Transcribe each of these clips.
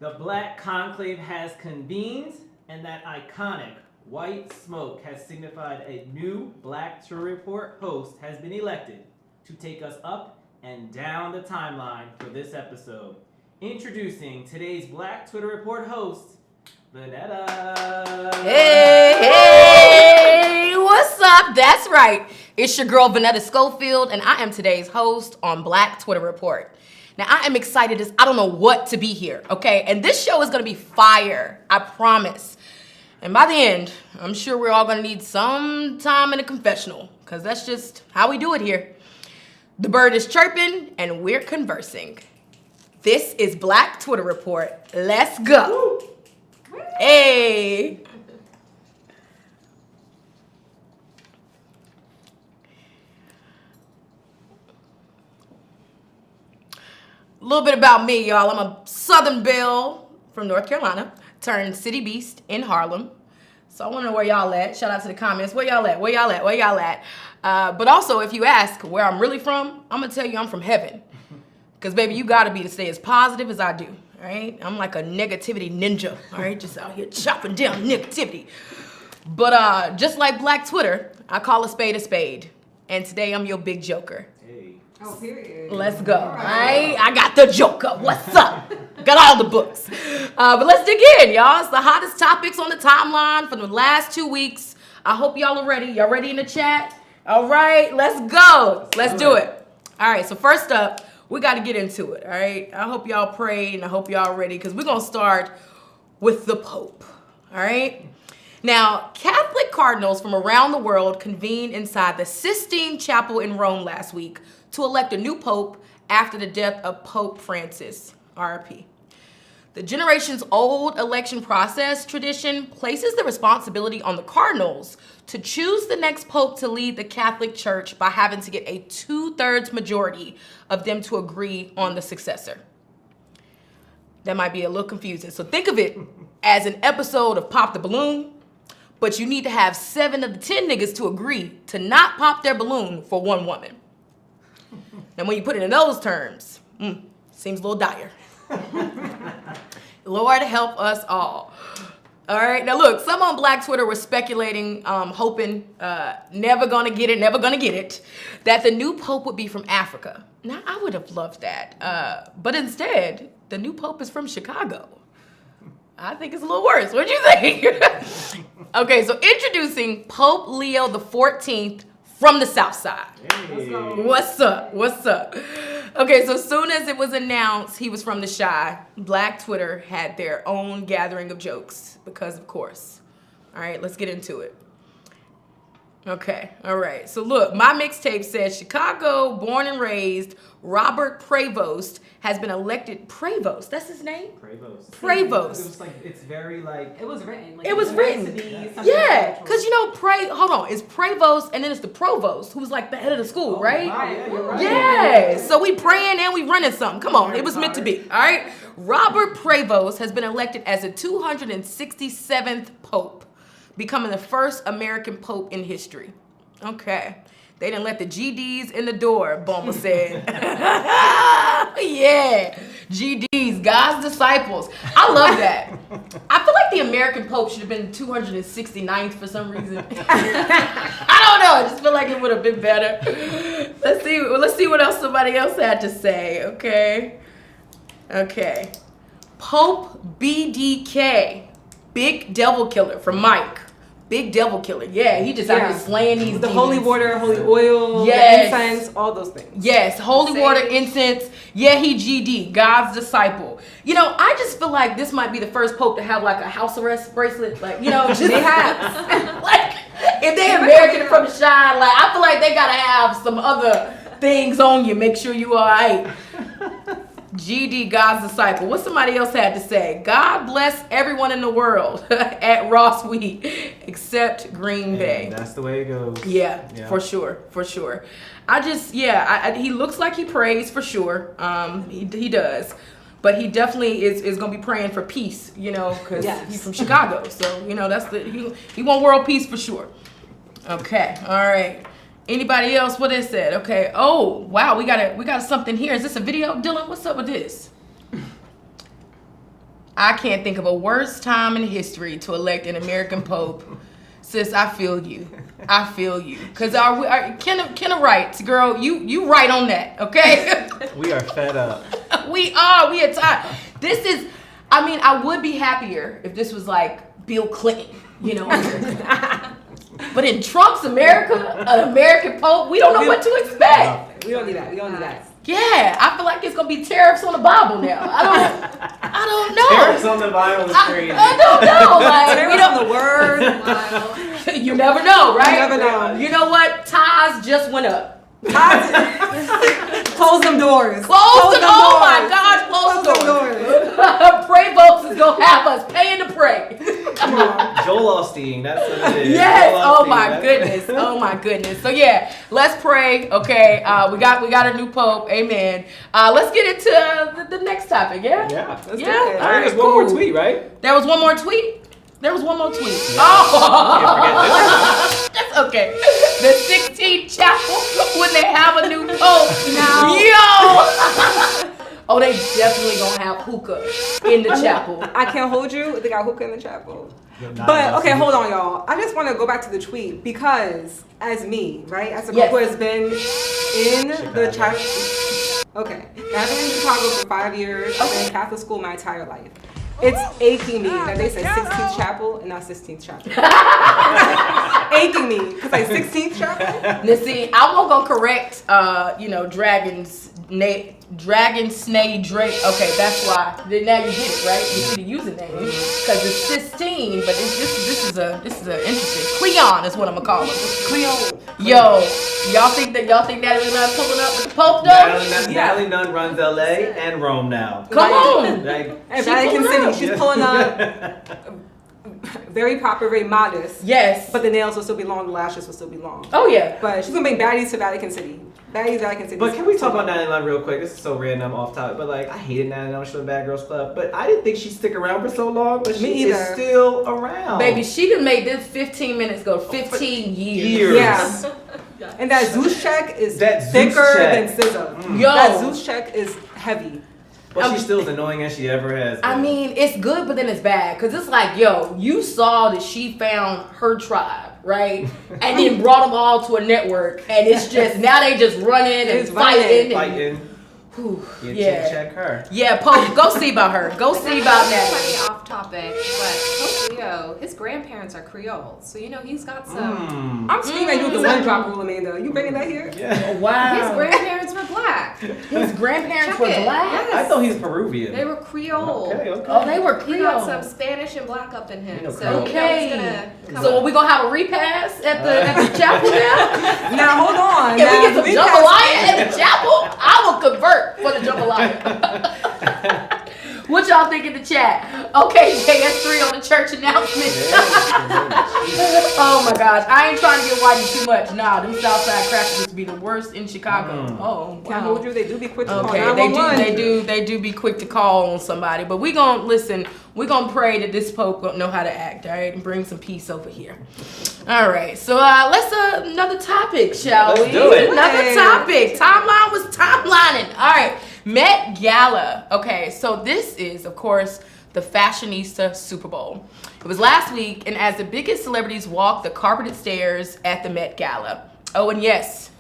The Black Conclave has convened, and that iconic white smoke has signified a new Black Twitter Report host has been elected to take us up and down the timeline for this episode. Introducing today's Black Twitter Report host, Vanetta. Hey, what's up? That's right. It's your girl, Vanetta Schofield, and I am today's host on Black Twitter Report. Now, I am excited as I don't know what to be here, okay? And this show is going to be fire, I promise. And by the end, I'm sure we're all going to need some time in a confessional, because that's just how we do it here. The bird is chirping, and we're conversing. This is Black Twitter Report. Let's go. Woo. Hey. A little bit about me, y'all. I'm a Southern belle from North Carolina, turned city beast in Harlem. So I want to know where y'all at. Shout out to the comments. Where y'all at? Where y'all at? Where y'all at? But also, if you ask where I'm really from, I'm going to tell you I'm from heaven. Because, baby, you got to be to stay as positive as I do, all right? I'm like a negativity ninja, all right? Just out here chopping down negativity. But just like Black Twitter, I call a spade a spade. And today I'm your big joker. Oh, period. Let's go, all right? I got the Joker. What's up? Got all the books. But let's dig in, y'all. It's the hottest topics on the timeline for the last 2 weeks. I hope y'all are ready. Y'all ready in the chat? All right, let's go. Let's do it. All right, so first up, we got to get into it, all right? I hope y'all prayed and I hope y'all ready because we're going to start with the Pope, all right? Now, Catholic cardinals from around the world convened inside the Sistine Chapel in Rome last week to elect a new pope after the death of Pope Francis, RIP. The generations-old election process tradition places the responsibility on the cardinals to choose the next pope to lead the Catholic Church by having to get a 2/3 majority of them to agree on the successor. That might be a little confusing. So think of it as an episode of Pop the Balloon, but you need to have 7 of the 10 niggas to agree to not pop their balloon for one woman. Now, when you put it in those terms, seems a little dire. Lord help us all. All right, now look, some on Black Twitter were speculating, hoping, never gonna get it, that the new pope would be from Africa. Now, I would have loved that, but instead, the new pope is from Chicago. I think it's a little worse. What'd you think? Okay, so introducing Pope Leo XIV from the South Side. Hey. What's up? What's up? Okay, so as soon as it was announced he was from the Chi, Black Twitter had their own gathering of jokes because, of course. All right, let's get into it. Okay, all right. So look, my mixtape says Chicago, born and raised, Robert Prevost has been elected. Prevost, that's his name? Prevost. Prevost. It was like, it's very like... It was written. Like, It was written. Yeah, because you know, hold on, it's Prevost and then it's the Provost, who's like the head of the school, right? Wow, yeah, you're right. Yeah, so we praying and we running something. Come on, it was meant to be, all right? Robert Prevost has been elected as the 267th Pope, becoming the first American Pope in history. Okay. They didn't let the GDs in the door, Boma said. Yeah, GDs, God's disciples. I love that. I feel like the American Pope should have been 269th for some reason. I don't know. I just feel like it would have been better. Let's see what else somebody else had to say, okay? Okay. Pope BDK, Big Devil Killer from Mike. Big devil killer. Yeah, he just out here slaying these the demons. holy water, holy oil, yes. the incense, all those things. Yes, holy water, incense. Yeah, he GD, God's disciple. You know, I just feel like this might be the first pope to have like a house arrest bracelet. Like, you know, just like if they American from the Chi, like I feel like they gotta have some other things on you. Make sure you all right. GD, God's disciple. What somebody else had to say? God bless everyone in the world at Ross Wheat, except Green Bay. That's the way it goes. Yeah, for sure. He looks like he prays for sure. He does. But he definitely is going to be praying for peace, you know, because he's from Chicago. So, you know, he want world peace for sure. Okay, all right. Anybody else? What is it? Okay. Oh, wow. We got something here. Is this a video, Dylan? What's up with this? I can't think of a worse time in history to elect an American Pope. Sis, I feel you. Cause Kenna writes, girl, you right on that, okay? We are fed up. We are tired. This is, I would be happier if this was like Bill Clinton, you know. But in Trump's America, an American Pope, we don't know what to expect. We don't need that. Yeah, I feel like it's gonna be tariffs on the Bible now. I don't know. Tariffs on the Bible is crazy. I don't know. Like Tariffs on the word. you never know, right? You never know. You know what? Ties just went up. Close them doors. Close them. Oh my gosh, close the doors. Pray folks is gonna have us paying to pray. Come on. Joel Osteen, that's what it is. Yes. Joel Oh Osteen, my goodness. Oh my goodness. So yeah, let's pray. Okay. We got a new pope. Amen. Let's get into the next topic. Yeah. Yeah. Let's do it. All right, there's one more tweet, right? There was one more tweet. Oh. That's okay. The 16th chapel when they have a new pope. No. Yo. Oh, they definitely gonna have hookah in the chapel. I can't hold you. They got hookah in the chapel. Not But enough. okay, hold on, y'all. I just want to go back to the tweet because, as me, right, as a Yes. girl who has been in the chapel. Okay, I've been in Chicago for 5 years. I've been in Catholic school my entire life. It's aching me that they said 16th chapel and not 16th chapel. Aching me because like 16th chapel. Now see, I won't go correct. Dragon Snake Drake. Okay, that's why. Then now you get it right. You see the username because it's 16, but this is a interesting. Cleon is what I'm gonna call him. Cleo. Yo, y'all think Natalie Nunn pulling up with the Pope though? Natalie Nunn runs LA and Rome now. Come on. Like, And She Vatican pulling City, up. she's pulling up. Very proper, very modest. Yes. But the nails will still be long, the lashes will still be long. Oh yeah. But she's gonna bring baddies to Vatican City. Baddies, Vatican City. But can we talk about Natalie Nunn real quick? This is so random, off topic, but like I hated Natalie Nunn from the Bad Girls Club, but I didn't think she'd stick around for so long. But Me she is either. still around. Baby, she done made this 15 minutes go 15 years. Yeah. And that Zeus check is That Zeus thicker check. than SZA. Yo. That Zeus check is heavy. But she's still as annoying as she ever has been. I mean, it's good, but then it's bad. Because it's like, yo, you saw that she found her tribe, right? And then brought them all to a network. And it's just, now they just running and It's fighting. Fighting. Whew, Yeah. Check her. Yeah, Pope, go see about her. Go see about that. Funny off topic, but Pope Leo, his grandparents are Creole, so you know he's got some. I'm screaming at you with the one drop rule, Amanda. You bringing that here? Yeah. His Wow. grandparents were black. His grandparents Check were it. black? Yes. I thought he's Peruvian. They were Creole. Okay. Oh, they were He got some Creole. Spanish and black up in him. You know, So Creole. you know, Okay. he's gonna come So are up. we going to have a repass at the chapel now? Now hold on. Can we get some we jambalaya at the chapel? I will convert for the jambalaya. What y'all think in the chat? Okay, JS3 on the church announcement. Oh my gosh, I ain't trying to get whited too much. Nah, them Southside crackers used to be the worst in Chicago. Oh, Can't wow. hold you. They do be quick to call Okay, 911. they do be quick to call on somebody. But we gonna listen. We gonna pray that this Pope gonna know how to act, all right, and bring some peace over here. All right, so let's another topic, shall Let's we? do it. Another Hey. topic. Timeline was timelining. All right, Met Gala. Okay, so this is of course the fashionista Super Bowl. It was last week, and as the biggest celebrities walked the carpeted stairs at the Met Gala. Oh, and yes,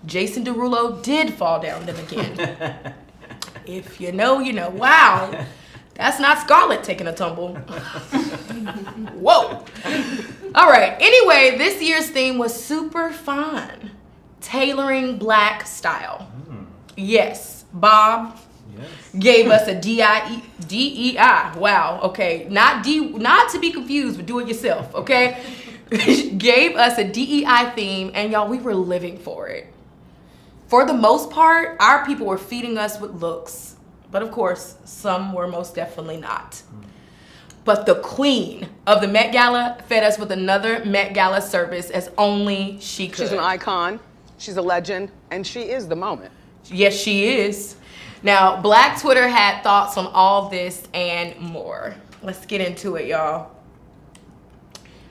Jason Derulo did fall down them again. If you know, you know. Wow. That's not Scarlett taking a tumble. Whoa. All right. Anyway, this year's theme was super fun. Tailoring black style. Yes. Bob gave us a DEI. Wow. Okay. Not to be confused with do it yourself. Okay. Gave us a DEI theme, and y'all, we were living for it. For the most part, our people were feeding us with looks. But of course, some were most definitely not. But the queen of the Met Gala fed us with another Met Gala service as only she could. She's an icon, she's a legend, and she is the moment. Yes, she is. Now, Black Twitter had thoughts on all this and more. Let's get into it, y'all.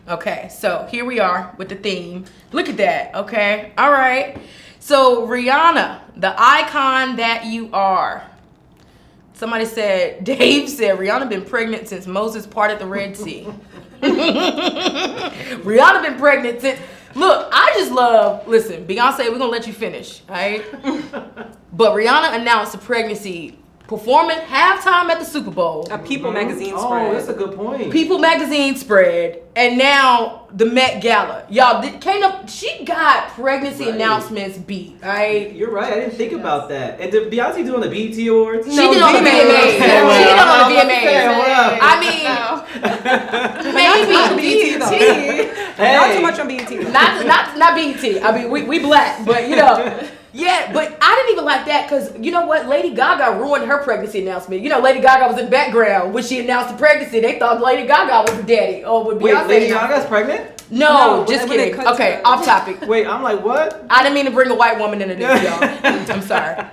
Okay, so here we are with the theme. Look at that, okay? All right. So, Rihanna, the icon that you are. Somebody said, Dave said, Rihanna been pregnant since Moses parted the Red Sea. Rihanna been pregnant since... Look, I just love... Listen, Beyonce, we're going to let you finish, all right? But Rihanna announced a pregnancy performing halftime at the Super Bowl. A People magazine spread. Oh, that's a good point. People magazine spread, and now the Met Gala. Y'all, she got pregnancy announcements beat, all right? You're right. I didn't think about that. And did Beyonce do on the BET Awards? She did on the VMAs. She did on the VMAs. I mean, maybe. Hey. Not too much on BET. Not BET. I mean, we black, but you know. Yeah, but I didn't even like that because you know what? Lady Gaga ruined her pregnancy announcement. You know, Lady Gaga was in the background when she announced the pregnancy. They thought Lady Gaga was the daddy. Or when Wait, Beyonce Lady announced Gaga's pregnant? No, just when they kidding. cut Okay, to- off topic. Wait, I'm like, what? I didn't mean to bring a white woman into this, y'all. I'm sorry.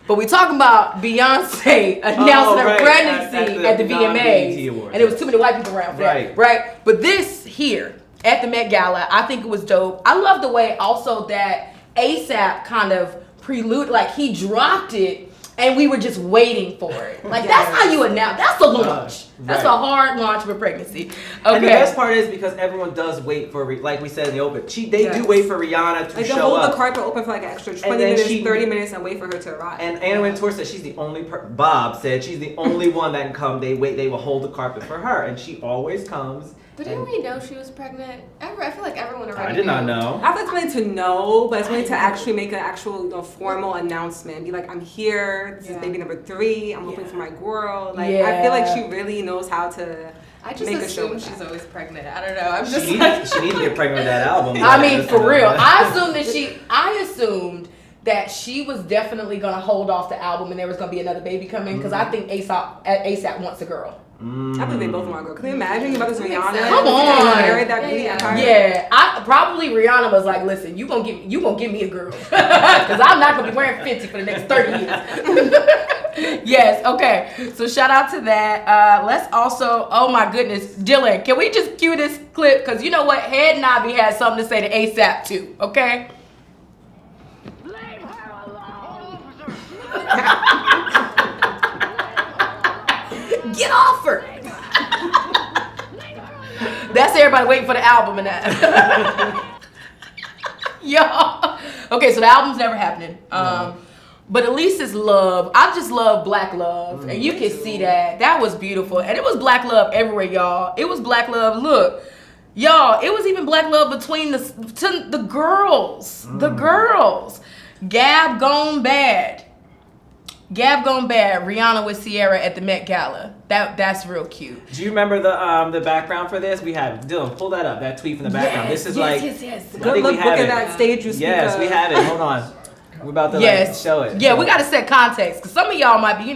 But we talking about Beyonce announcing her right, pregnancy at the non-BET VMAs. Awards. And there was too many white people around for that. Right? But this here at the Met Gala, I think it was dope. I love the way also that ASAP kind of prelude, like he dropped it and we were just waiting for it. Like that's how you announce. That's a launch. That's a hard launch for pregnancy. Okay. And the best part is because everyone does wait for, like we said in the open, they do wait for Rihanna to Like show they hold up. the carpet open for like an extra 20 then minutes, she- 30 minutes, and wait for her to arrive. And Anna Wintour said she's the only Bob said she's the only one that can come. They will hold the carpet for her, and she always comes. But didn't we know she was pregnant? I feel like everyone already I did not knew. know. I think it's willing to know, but it's willing to actually make an actual formal announcement. Be like, I'm here. This is baby number 3. I'm hoping for my girl. Like, I feel like she really knows how to I just make a show assume with she's that. always pregnant. I don't know. I'm just She like... needs to get pregnant with that album. I mean, for real. I assumed that she was definitely gonna hold off the album and there was gonna be another baby coming because I think ASAP wants a girl. I think they both want to go. Can you imagine about this Rihanna? Come on. Married that beauty empire? Yeah, probably Rihanna was like, listen, you gonna give me a girl because I'm not gonna be wearing 50 for the next 30 years. Yes, okay. So shout out to that. Let's also, oh my goodness, Dylan, can we just cue this clip? Because you know what, Head Nobby has something to say to ASAP too. Okay. Leave her alone! Get off her. That's everybody waiting for the album and that. Y'all. Okay, so the album's never happening. But at least it's love. I just love black love. And you can see that. That was beautiful. And it was black love everywhere, y'all. It was black love. Look. Y'all, it was even black love between the girls. The girls. Gab Gone Bad. Rihanna with Sierra at the Met Gala. That's real cute. Do you remember the background for this? We have Dylan. Pull that up. That tweet from the background. This is yes. Good look at that stage you speak Yes, of. we have it. Hold on. We're about to show it. Yeah, we got to set context because some of y'all might be,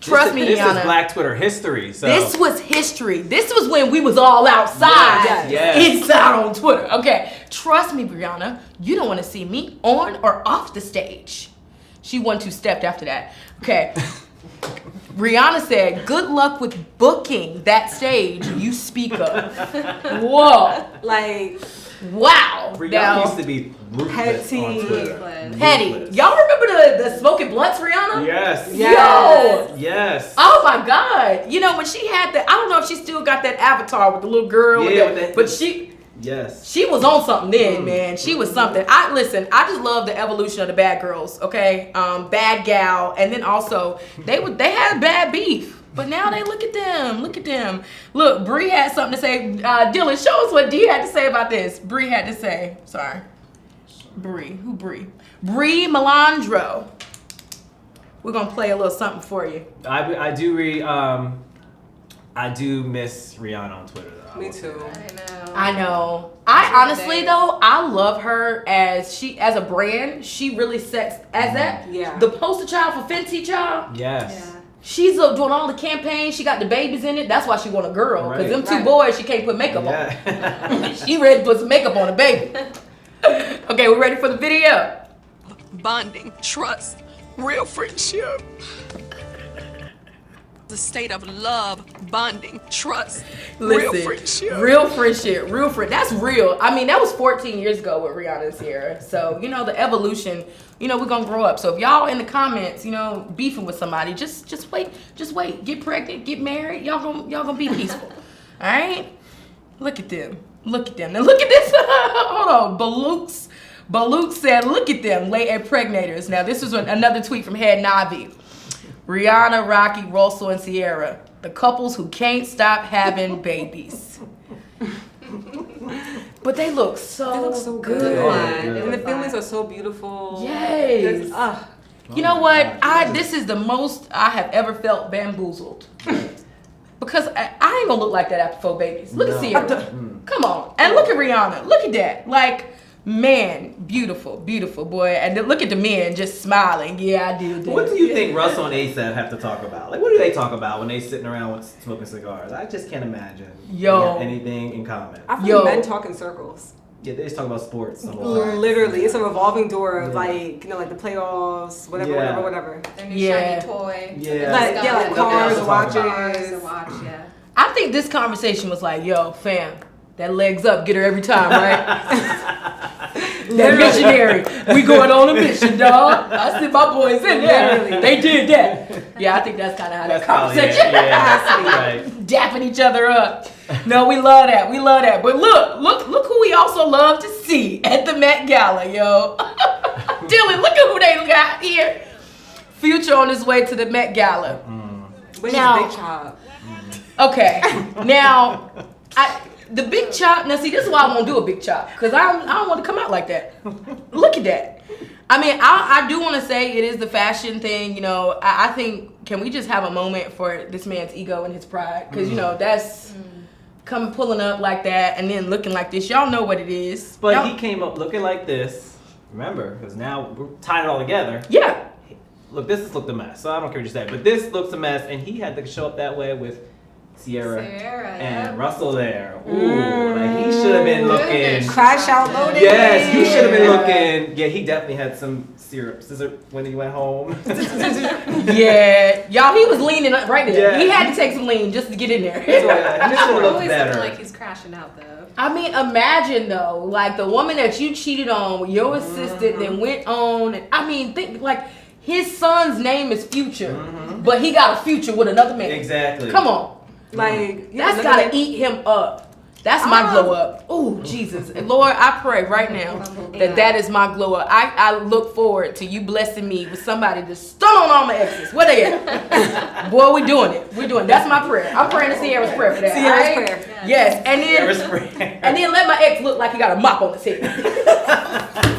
trust me, This Rihanna. is Black Twitter history. So This was history. This was when we was all outside, Yes. inside on Twitter. Okay, trust me, Brianna. You don't want to see me on or off the stage. She 1-2 stepped after that. Okay. Rihanna said, "Good luck with booking that stage you speak of." Whoa. Like, Wow. Rihanna Now, used to be ruthless on Twitter. petty. Ruthless. Y'all remember the smoking blunts, Rihanna? Yes. Yo. Yes. Oh my God. When she had I don't know if she still got that avatar with the little girl. Yeah, but she was on something then, man. She was something. I just love the evolution of the bad girls, okay? Bad gal. And then also, they had bad beef. But now look at them. Look, Bree had something to say. Dylan, show us what Dee had to say about this. Bree had to say. Sorry. Bree. Who Bree? Bree Melandro. We're going to play a little something for you. I do miss Rihanna on Twitter though. me too. I know. I honestly though, I love her as a brand. She really sets the poster child for Fenty child. Yes. Yeah. She's doing all the campaigns. She got the babies in it. That's why she want a girl. Because them two Right. boys, she can't put makeup on. She ready to put some makeup on a baby. Okay, we're ready for the video. Bonding, trust, real friendship. the state of love, bonding, trust, Listen, real friendship. real friendship, real friend. That's real. I mean, that was 14 years ago with Rihanna and Sierra. So, you know, the evolution, you know, we're going to grow up. So if y'all in the comments, you know, beefing with somebody, just wait. Get pregnant, get married. Y'all gonna be peaceful. All right? Look at them. Now look at this. Hold on. Baluk said, look at them, late impregnators. Now, this was another tweet from Head Navi. Rihanna, Rocky, Russell, and Sierra. The couples who can't stop having babies. But they look so good. And the feelings are so beautiful. Yes. You know what? This is the most I have ever felt bamboozled. Because I ain't gonna look like that after 4 babies. Look at Sierra. Come on. And look at Rihanna. Look at that. Like, man, beautiful boy. And then look at the men just smiling. Yeah, I do. What do you think Russell and ASAP have to talk about? Like, what do they talk about when they sitting around with smoking cigars? I just can't imagine they have anything in common. I feel men talk in circles. Yeah, they just talk about sports. Literally, it's a revolving door of like, you know, like the playoffs, whatever. Their new shiny toy. Like cars, watches. Yeah. I think this conversation was like, yo, fam, that legs up, get her every time, right? That missionary, we going on a mission, dog. I see my boys in there. They did that. Yeah, I think that's kind of how that conversation right. dapping each other up. No, we love that. But look who we also love to see at the Met Gala, yo. Dylan, look at who they got here. Future on his way to the Met Gala. Where's Big Chop? Okay, now the big chop. Now see, this is why I won't do a big chop because I don't want to come out like that. Look at that. I mean, I do want to say it is the fashion thing. You know, I think can we just have a moment for this man's ego and his pride? Because you know that's pulling up like that and then looking like this. Y'all know what it is. But he came up looking like this. Remember, because now we're tying it all together. Yeah. Look, this looked a mess. So I don't care what you say, but this looks a mess, and he had to show up that way with Sierra and Russell there. Ooh, like he should have been looking. Crash out loaded. Yes, you should have been looking. Yeah, he definitely had some syrup when he went home. Yeah, y'all, he was leaning right there. Yeah. He had to take some lean just to get in there. This one looks always better. looking like he's crashing out though. I mean, imagine though, like the woman that you cheated on with your assistant, then went on, and I mean, think like his son's name is Future, but he got a future with another man. Exactly. Come on. Like that's gotta eat him up. That's my glow up. Oh Jesus, and Lord, I pray right now that is my glow up. I look forward to you blessing me with somebody to stun on all my exes. Where they at? Boy, we doing it. That's my prayer. I'm praying to Sierra's prayer for that. Sierra's prayer. Yes, and then let my ex look like he got a mop on his head.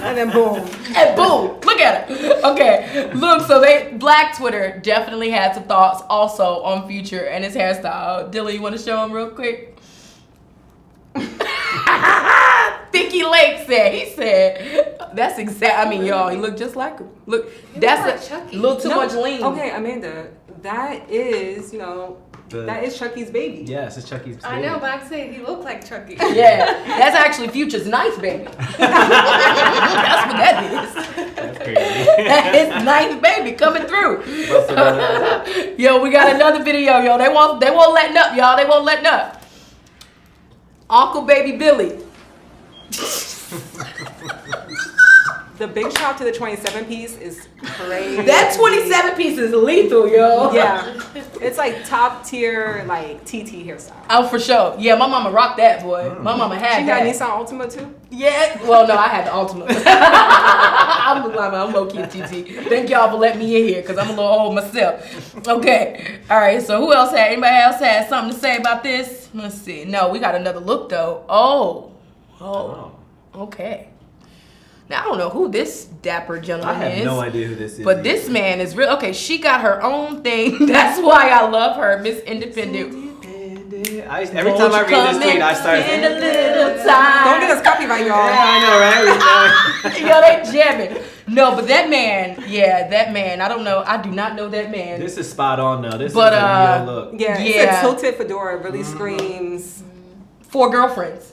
And then boom. And boom. Look at it. Okay. Look, so Black Twitter definitely had some thoughts also on Future and his hairstyle. Dylan, you want to show him real quick? Thicky Lake said, that's exact. I mean, y'all, he looked just like him. Look, that's a little too much lean. Okay, Amanda, that is, you know, that is Chucky's baby. Yes, it's Chucky's baby. I know, but I'm saying he looked like Chucky. Yeah, that's actually Future's nice baby. That's what that is. That's crazy. That is nice baby coming through. Yo, we got another video, yo. They won't letting up, y'all. They won't letting up. Uncle Baby Billy. The big shot to the 27 piece is crazy. That 27 piece is lethal, yo. Yeah. It's like top tier, like TT hairstyle. Oh, for sure. Yeah, my mama rocked that, boy. My mama had she that. She got Nissan Altima too? Yeah. Well, no, I had the Altima. I'm low-key a TT. Thank y'all for letting me in here, because I'm a little old myself. Okay. All right, so who else had? Anybody else had something to say about this? Let's see. No, we got another look, though. Oh. Okay. Now, I don't know who this dapper gentleman is. I have no idea who this is. But this man is real. Okay, she got her own thing. That's why I love her, Miss Independent. Every time I read this tweet, I start in a little time. Don't get us copyright, y'all. Yeah, I know, right? Yo, they jamming. No, but that man, I don't know. I do not know that man. This is spot on, though. This is a real look. Yeah, it's a tilted fedora. Really screams. 4 girlfriends.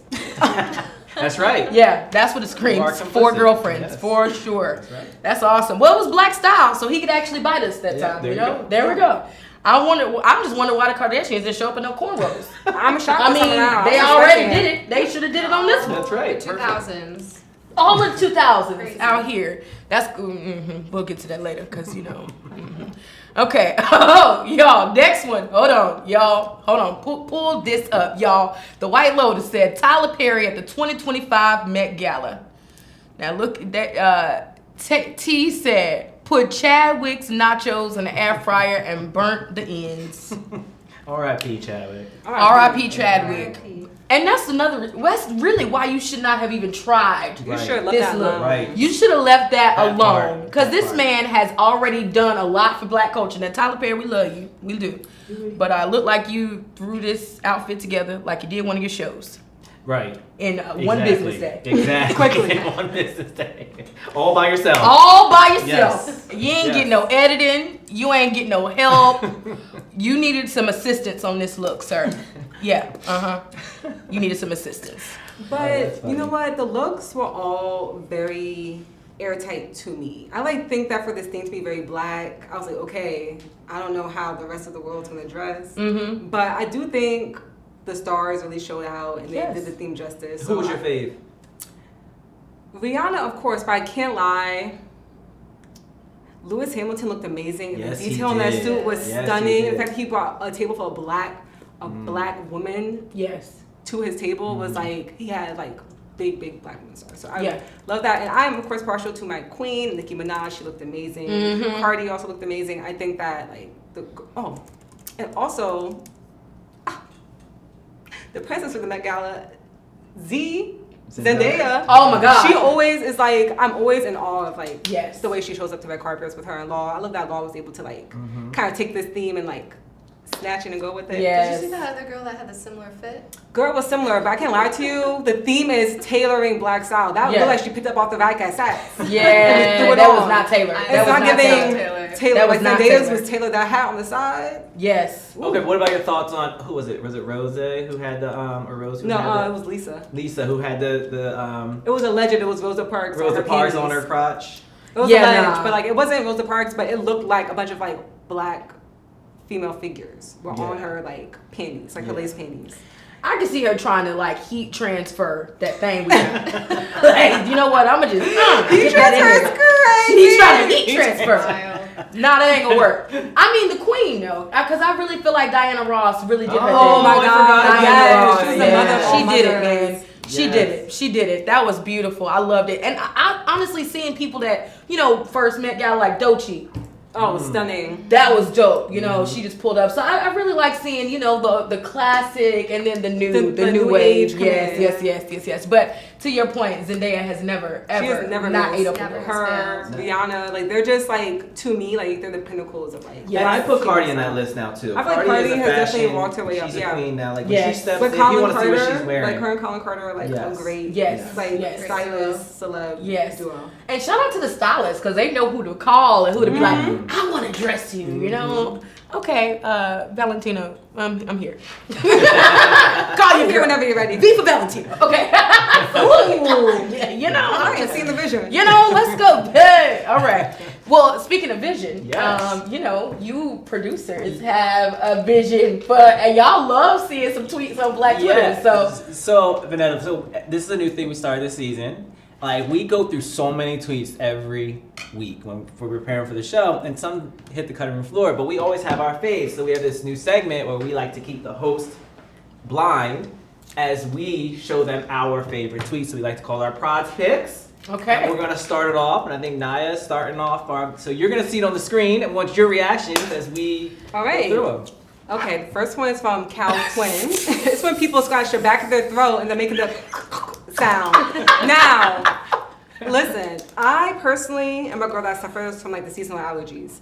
That's right. Yeah, that's what it screams. 4 girlfriends, for sure. That's right. That's awesome. Well, it was Black style, so he could actually bite us that time. You know? There we go. I'm just wondering why the Kardashians didn't show up in no cornrows. I'm shocked. I mean, they already did it. They should have did it on this one. That's right. 2000s. All in 2000s Crazy. out here. That's we'll get to that later because you know. Okay. Oh, y'all. Next one. Hold on, y'all. Hold on. Pull this up, y'all. The White Lotus said Tyler Perry at the 2025 Met Gala. Now look at that. T said put Chadwick's nachos in the air fryer and burnt the ends. R.I.P. Chadwick. R.I.P. Chadwick. And that's that's really why you should not have even tried. You should have left This that look. alone. Right. You should have left that That part. alone. Because That this part. man has already done a lot for black culture. Now, Tyler Perry, we love you. We do. But I look like you threw this outfit together like you did one of your shows Right. in one business day. Exactly. Quickly. One business day. All by yourself. All by yourself. Yes. You ain't Yes. getting no editing. You ain't getting no help. You needed some assistance on this look, sir. Yeah. You needed some assistance. But funny. you know what? The looks were all very airtight to me. I think that for this thing to be very black, I was like, okay, I don't know how the rest of the world's gonna dress. Mm-hmm. But I do think the stars really showed out and they Yes. did the theme justice. Who was your fave? Rihanna, of course, but I can't lie. Lewis Hamilton looked amazing. Yes, The he detail on that did. suit was Yes, he stunning. did. In fact, he brought a table full of black woman Yes. to his table. Was like he had like big black women stars. So I Yeah. love that. And I'm of course partial to my queen, Nicki Minaj. She looked amazing. Mhm. Cardi also looked amazing. I think that and also the princess of the Met Gala, Zendaya. Oh my God. She always is like, I'm always in awe of like Yes. the way she shows up to red carpets with her and Law. I love that Law was able to like kind of take this theme and like snatch it and go with it. Yes. Did you see that other girl that had a similar fit? Girl was similar, but I can't lie to you. The theme is tailoring black style. That would Yeah. look like she picked up off the Vodka sets. Yeah, Threw it that was on. not Taylor. It's That It's was not not giving Taylor. Taylor. That was Like not Zendaya's Taylor. was Taylor that hat on the side. Yes. Okay, what about your thoughts on who was it? Was it Rose who had the or Rose who No, had it was Lisa. Lisa who had the It was alleged. It was Rosa Parks. on Rosa her Parks panties. on her crotch? It was Yeah, alleged, nah. but like it wasn't Rosa Parks, but it looked like a bunch of like black female figures were on Yeah. her like panties, like her Yeah. lace panties. I can see her trying to like heat transfer that thing. Like, you know what? I'm gonna just get that in there. She's trying to heat transfer. Nah, that ain't gonna work. I mean, the queen though, because I really feel like Diana Ross really did her thing. Oh my I God! forgot Yes, about she's that. the mother of all She did it, mothers. man. She Yes. did it. She did it. That was beautiful. I loved it. And I honestly seeing people that first met Gala like Doechii. Oh, stunning. That was dope. She just pulled up. So I really like seeing, the classic and then the new The new new age. age Yes. But to your point, Zendaya has never ever She has never not ate missed. up Never with Her, failed. Rihanna, like they're just like to me, like they're the pinnacles of like. Yeah. And I put female Cardi in style. that list now too. I feel like is Cardi a has definitely fashion- walked her way up, She's yeah. a queen now. Like when Yes. she steps But in, you Colin want to see what she's Carter, wearing. like her and Colin Carter are like Yes. a great, Yes. like Yes. stylist, celeb Yes. duo. And shout out to the stylists because they know who to call and who to be like, I want to dress you, Okay, Valentino, I'm here. Call you Here girl. whenever you're ready. V for Valentino. Okay. Ooh, yeah, I ain't seen the vision. let's go. Hey, all right. Well, speaking of vision, Yes. you producers have a vision for, and y'all love seeing some tweets on Black Twitter. So Vanessa, this is a new thing we started this season. Like we go through so many tweets every week when we're preparing for the show, and some hit the cutting room floor. But we always have our faves. So we have this new segment where we like to keep the host blind as we show them our favorite tweets. So we like to call our prods picks. Okay. And we're gonna start it off, and I think Naya's starting off. So you're gonna see it on the screen, and want your reactions as we All right. go through them. Okay, the first one is from Cal Quinn. It's when people scratch the back of their throat and they're making the sound. Now, listen, I personally am a girl that suffers from like the seasonal allergies.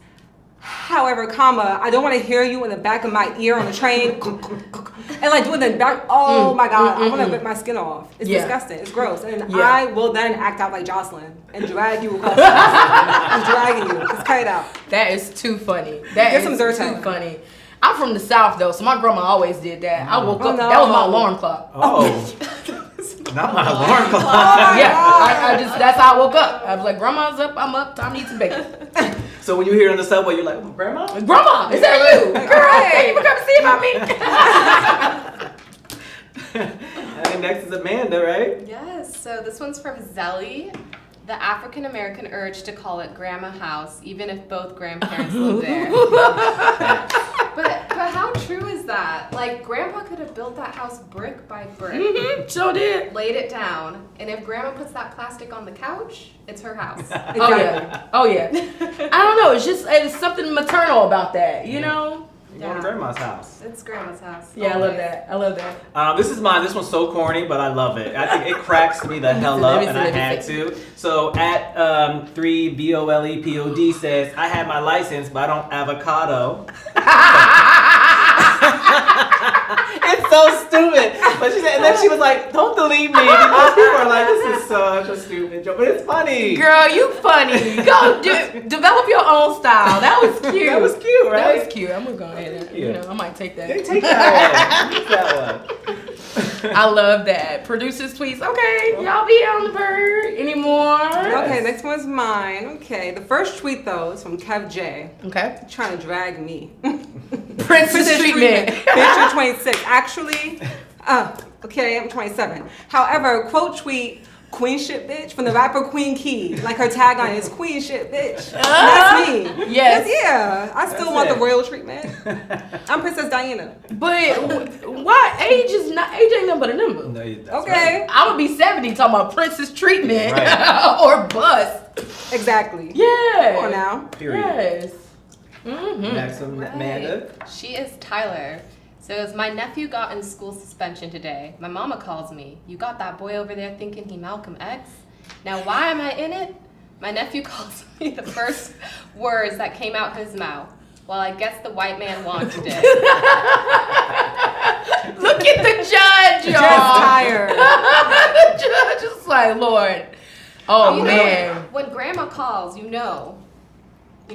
However, I don't want to hear you in the back of my ear on the train and like doing the back. Oh my God, I want to rip my skin off. It's disgusting. It's gross. And I will then act out like Jocelyn and drag you across the I'm dragging you. Just cut it out. That is too funny. That Get is some dirt too out. funny. I'm from the South though, so my grandma always did that. I woke Oh, up. no. That was my alarm clock. Oh, not my alarm clock. Oh my Yeah, God. I just that's how I woke up. I was like, Grandma's up, I'm up. Time to eat some bacon. So when you hear it on the subway, you're like, oh, Grandma? Grandma, is that you? Girl, hey, you come see about me. And then next is Amanda, right? Yes, so this one's from Zelly. The African American urge to call it Grandma House, even if both grandparents live there. But how true is that? Like, Grandpa could have built that house brick by brick. Sure did. Laid it down, and if Grandma puts that plastic on the couch, it's her house. Oh yeah. Oh yeah. I don't know. It's something maternal about that, you know. You're going to Grandma's house. It's Grandma's house. Yeah, always. I love that. This is mine. This one's so corny, but I love it. I think it cracks me the hell up, and I had to. So at 3BOLEPOD says, I had my license, but I don't avocado. It's so stupid. But she said, and then she was like, don't delete me, because people are like, this is such a stupid joke, but it's funny. Girl, you funny. Go develop your own style. That was cute. That was cute, right? That was cute. I'm gonna go ahead and I might take that. Take that one. Use that one. I love that. Producers tweets. Okay, y'all be on the bird anymore. Okay, next one's mine. Okay, the first tweet though is from Kev J. Okay. Trying to drag me. Princess treatment. Bitch, you're 26. Actually, okay, I'm 27. However, quote tweet, Queen shit bitch from the rapper Queen Key. Like her tagline is Queen shit bitch. That's me. Yes. Yeah, I still want it. the royal treatment. I'm Princess Diana. But why age ain't nothing but a number. No, that's Okay. right. I would be 70 talking about princess treatment Right. or bust. Exactly. Yeah. Come on now. Period. Yes. Mm-hmm. Next one, Amanda. She is Tyler. Says, my nephew got in school suspension today. My mama calls me. You got that boy over there thinking he Malcolm X? Now, why am I in it? My nephew calls me the first words that came out his mouth. Well, I guess the white man won today. Look at the judge, y'all. Just tired. The judge is like, Lord. Oh, You know, man. when grandma calls, you know.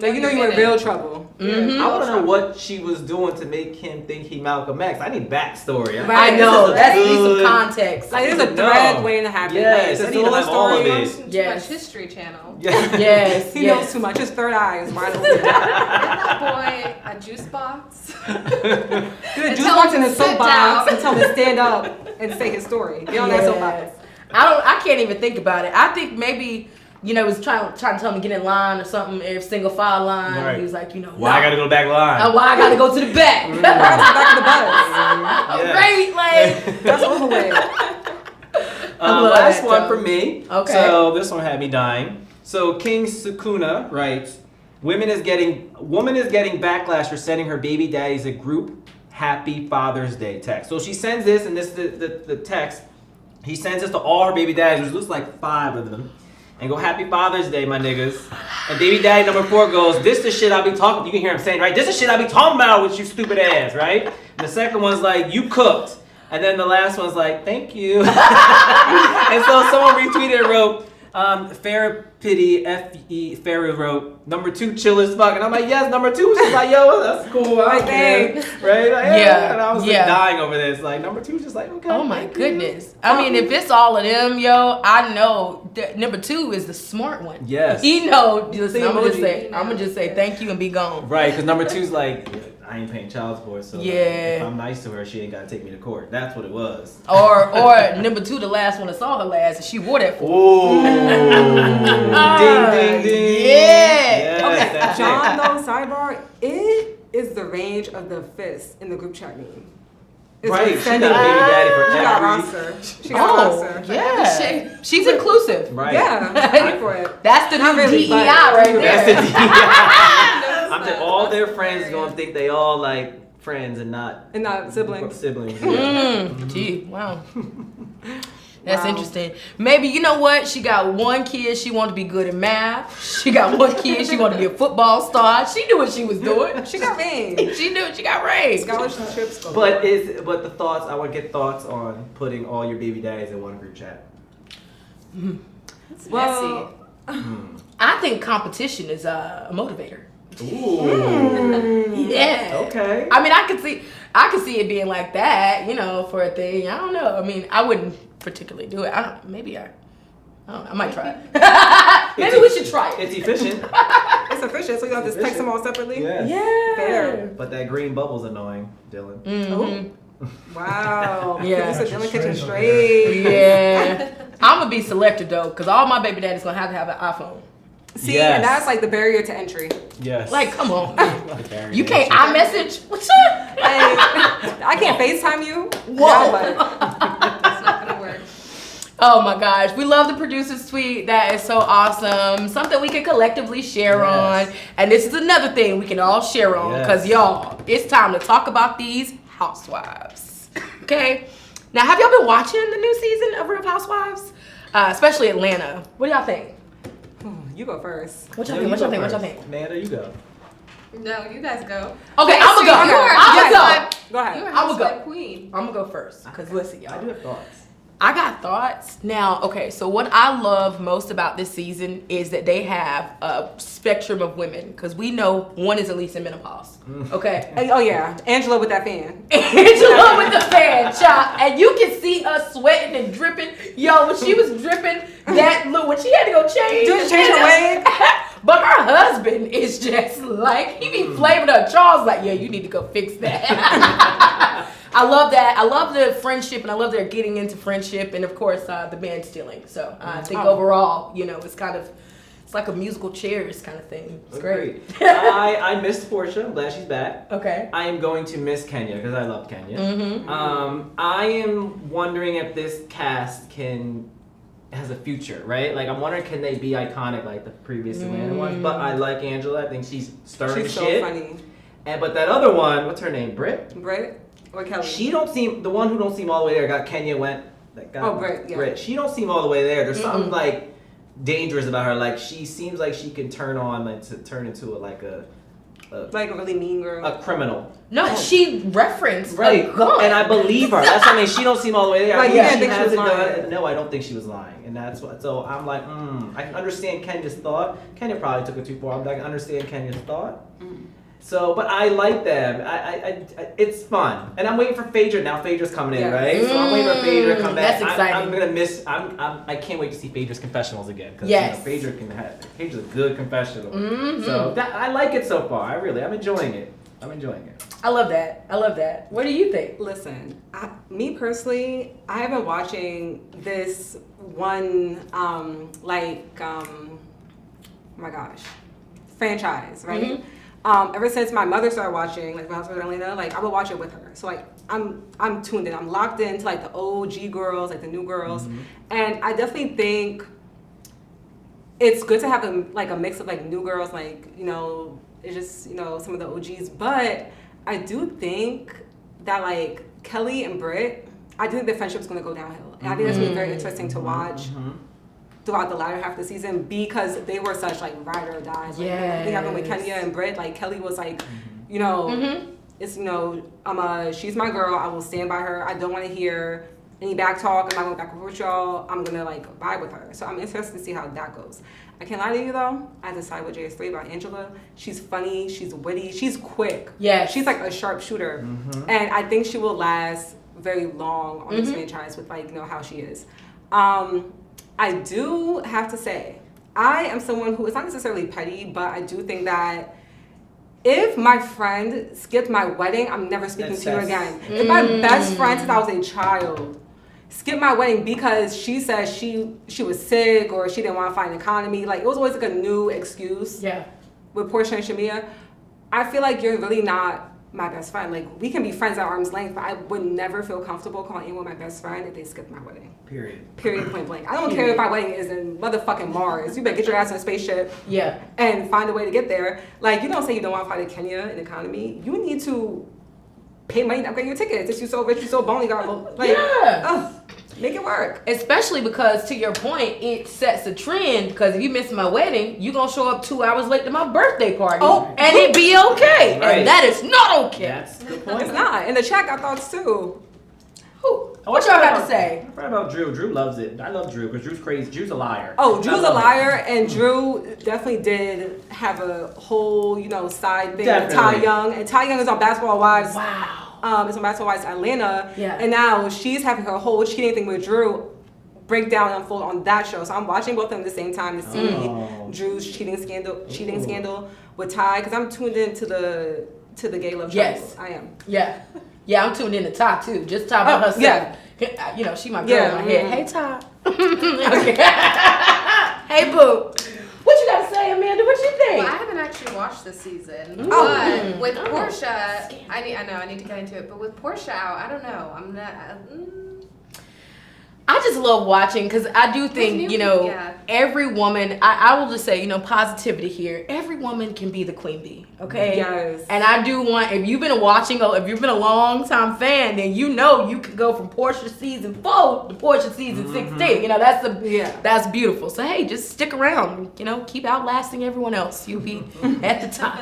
So you know you're in real trouble. Mm-hmm. I want to know what she was doing to make him think he Malcolm X. I need backstory. Right. I know. This is That needs some good. context. Like there's a No. thread waiting to happen. Yes, like, I the need to Zola have all of story. it. Too Yes. much History Channel. Yeah. Yes, He knows too much. His third eye is wide open. Get that boy a juice box. Get a juice tell box him in to a sit soapbox down. and tell him to stand up and say his story. Get on that soapbox. I can't even think about it. I think maybe, was trying to tell him to get in line or something, if single file line. Right. He was like, Why I gotta go back line? why I gotta go to the back? Back to the bus. Yes. Right, like. That's over with. Last that, one though. for me. Okay. So this one had me dying. So King Sukuna writes, woman is getting backlash for sending her baby daddies a group Happy Father's Day text. So she sends this, and this is the text. He sends this to all her baby daddies, which looks like 5 of them. And go, Happy Father's Day, my niggas. And baby daddy number 4 goes, this the shit I be talking, you can hear him saying, right? This the shit I be talking about with you stupid ass, right? And the second one's like, you cooked. And then the last one's like, thank you. And so someone retweeted and wrote, Farrah Pity, F.E. Farrah wrote, number 2 chill as fuck. And I'm like, yes, number 2. She's like, yo, that's cool. I don't care. Right? Like, Yeah. And I was like Yeah. dying over this. Like, number 2 just like, okay. Oh my thank you. goodness. I mean, if it's all of them, yo, I know that number 2 is the smart one. Yes. Listen, The I'm emoji. gonna just say thank you and be gone. Right, because number 2's like, I ain't paying child support, so like, Yeah. if I'm nice to her, she ain't gotta take me to court. That's what it was. Or number 2, the last one that saw her last, and she wore that for. Ooh. Ding, ding, ding. Yeah. Yes, that's John, it. though, sidebar, it is the range of the fist in the group chat name. It's Right, she sending got a baby daddy for She got every- roster. She got roster. Yeah. She's inclusive. Right. Yeah, I'm ready for it. That's the Not new really, DEI but- right there. That's the DEI. I'm just, all their friends gonna think they all like friends and not And not siblings. siblings. Yeah. Gee, wow. That's Wow. interesting. Maybe, you know what? She got one kid, she wanted to be good at math. She got one kid, she wanted to be a football star. She knew what she was doing. She got range. She knew she got raised. Scholarships. Go. But the thoughts, I want to get thoughts on putting all your baby daddies in one group chat. It's Well, I think competition is a motivator. Ooh. Yeah. Okay. I mean, I could see it being like that, for a thing. I don't know. I mean, I wouldn't particularly do it. I might try it. Maybe we should try it. It's efficient. it's sufficient, so you don't just text them all separately. Yes. Yeah. Fair. But that green bubble's annoying, Dylan. Wow. Yeah. Producer Dylan catching straight. Yeah. I'm gonna be selected though, because all my baby daddy's gonna have an iPhone. See, Yes. and that's like the barrier to entry. Yes. Like, come on. Very You can't nice. iMessage? What's up? Like, I can't FaceTime you. Whoa. Yeah, but It's not gonna work. Oh my gosh, we love the producer's tweet. That is so awesome. Something we can collectively share Yes. on. And this is another thing we can all share on. Because, Yes. y'all, it's time to talk about these housewives. Okay? Now, have y'all been watching the new season of Real Housewives? Especially Atlanta. What do y'all think? you go first. What y'all No, think? you What y'all go think? What y'all first. think? Amanda, you go. No, you guys go. Okay, I'm gonna go. you are- I'm yes. gonna go. Go ahead. You're a I'ma go. housewife queen. I'm gonna go first. Because listen, y'all. I do have thoughts. I got thoughts. Now, okay, so what I love most about this season is that they have a spectrum of women, because we know one is at least in menopause. Okay? Oh yeah, Angela with that fan. Angela with the fan, child. And you can see her sweating and dripping. Yo, when she was dripping, that look, when she had to go change. Just change her wig. But her husband is just like, he be flaming her. Charles like, yeah, you need to go fix that. I love that. I love the friendship, and I love they're getting into friendship, and of course, the man stealing. So I think overall, you know, it's kind of, it's like a musical Chairs kind of thing. It's great. I missed Portia. I'm glad she's back. Okay. I am going to miss Kenya because I love Kenya. Mm-hmm. I am wondering if this cast has a future, right? Like I'm wondering, can they be iconic like the previous Atlanta ones? But I like Angela. I think she's stirring She's so shit. funny. But that other one, what's her name? Britt. Britt or Kelly? She don't seem the one who don't seem all the way there. Got Kenya went. That got Oh, Britt, yeah. Britt. She don't seem all the way there. There's something like dangerous about her. Like she seems like she can turn into like a really mean girl. criminal. No, she referenced Right, a gun. and I believe her. That's what I mean. She don't seem all the way there. Like, I you think didn't think she was hasn't done lying. it. No, I don't think she was lying, and that's what. So I'm like, I can understand Kenya's thought. Kenya probably took it too far. But I can understand Kenya's thought. So, but I like them. I it's fun, and I'm waiting for Phaedra. Now Phaedra's coming in, Yeah. right? So I'm waiting for Phaedra to come back. That's exciting. I'm gonna miss. I can't wait to see Phaedra's confessionals again because Yes. Phaedra's a good confessional. So I like it so far. I'm enjoying it. I love that. I love that. What do you think? Listen, me personally, I have been watching this one, oh my gosh, franchise, right? Ever since my mother started watching, like, Housewives of Atlanta, like, I would watch it with her. So, like, I'm tuned in. I'm locked into, like, the OG girls, like, the new girls. And I definitely think it's good to have, a mix of, like, new girls, like, you know, it's just, you know, some of the OGs. But I do think that, like, Kelly and Britt, I do think their friendship's going to go downhill. And I think that's going to be very interesting to watch throughout the latter half of the season because they were such, like, ride or die. Like, they happened with Kenya and Britt. Like, Kelly was, like, you know, it's, you know, she's my girl. I will stand by her. I don't want to hear any back talk. I'm not going back and forth with y'all. I'm going to, like, vibe with her. So I'm interested to see how that goes. I can't lie to you, though. I have to side with JS3 about Angela. She's funny. She's witty. She's quick. Yes. She's, like, a sharpshooter. And I think she will last very long on this franchise with, like, you know, how she is. I do have to say, I am someone who is not necessarily petty, but I do think that if my friend skipped my wedding, I'm never speaking to you again. If my best friend since I was a child skipped my wedding because she said she was sick or she didn't want to find an economy, like it was always like a new excuse. Yeah. With Portia and Shamia, I feel like you're really not my best friend. Like we can be friends at arm's length, but I would never feel comfortable calling anyone my best friend if they skipped my wedding. Period, point blank. I don't care if my wedding is in motherfucking Mars. You better get your ass in a spaceship and find a way to get there. Like, you don't say you don't want to fly to Kenya in economy. You need to pay money to upgrade your tickets. If you're so rich, you're so bony, make it work. Especially because, to your point, it sets a trend. Because if you miss my wedding, you're going to show up 2 hours late to my birthday party. And it be okay. Right. And that is not okay. That's a good point. It's not. And the chat got thoughts too. What y'all got to say? I forgot about Drew. Drew loves it. I love Drew because Drew's crazy. Drew's a liar. Oh, Drew's a liar, and Drew definitely did have a whole, side thing with Ty Young. And Ty Young is on Basketball Wives. Wow. It's on Basketball Wives Atlanta. Yeah. And now she's having her whole cheating thing with Drew. break down and unfold on that show. So I'm watching both of them at the same time to see Oh. Drew's cheating scandal with Ty, because I'm tuned into the Gala. Yes. I am. Yeah. Yeah, I'm tuned in to Ty too. Just Ty by herself. yeah. You know, she my girl in my head. mhm. Hey Ty. Okay. Hey boo. What you gotta say, Amanda? What you think? Well, I haven't actually watched this season, Oh. but with Oh. Portia, I need to get into it. But with Portia out, I don't know. I'm not. I just love watching because I do think, you know, Yeah. every woman, I will just say, you know, positivity here. Every woman can be the queen bee, okay? Yes. And I do want, if you've been if you've been a long time fan, then you know you can go from Portia season 4 to Portia season 16. You know, that's beautiful. So, hey, just stick around, you know, keep outlasting everyone else. You'll be at the top.